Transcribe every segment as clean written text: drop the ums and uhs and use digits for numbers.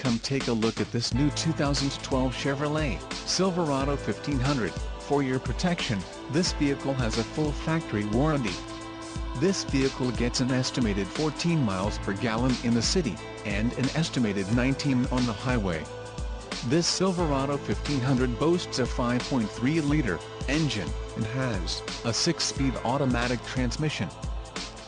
Come take a look at this new 2012 Chevrolet Silverado 1500. For your protection, this vehicle has a full factory warranty. This vehicle gets an estimated 14 miles per gallon in the city, and an estimated 19 on the highway. This Silverado 1500 boasts a 5.3-liter engine, and has a 6-speed automatic transmission.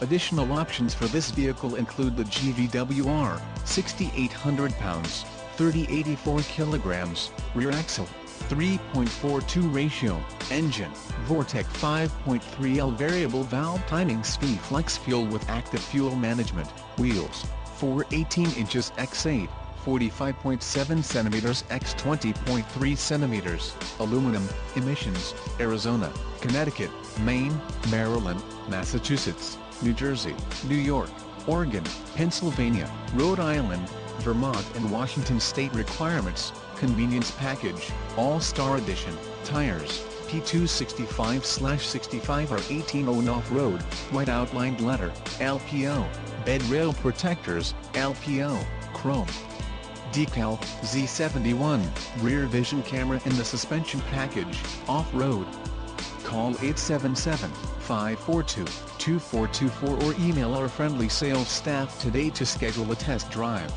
Additional options for this vehicle include the GVWR, 6,800 pounds, 3084 kilograms, rear axle, 3.42 ratio, engine, Vortec 5.3L variable valve timing speed flex fuel with active fuel management, wheels, 4 18 inches x 8, 45.7 cm x 20.3 cm, aluminum, emissions, Arizona, Connecticut, Maine, Maryland, Massachusetts, New Jersey, New York, Oregon, Pennsylvania, Rhode Island, Vermont and Washington state requirements. Convenience package, All-Star Edition, tires, P265/65 or 18-0 off-road, white outlined letter, LPO, bed rail protectors, LPO, chrome. Decal, Z71, rear vision camera in the suspension package, off-road. Call 877-542-2424 or email our friendly sales staff today to schedule a test drive.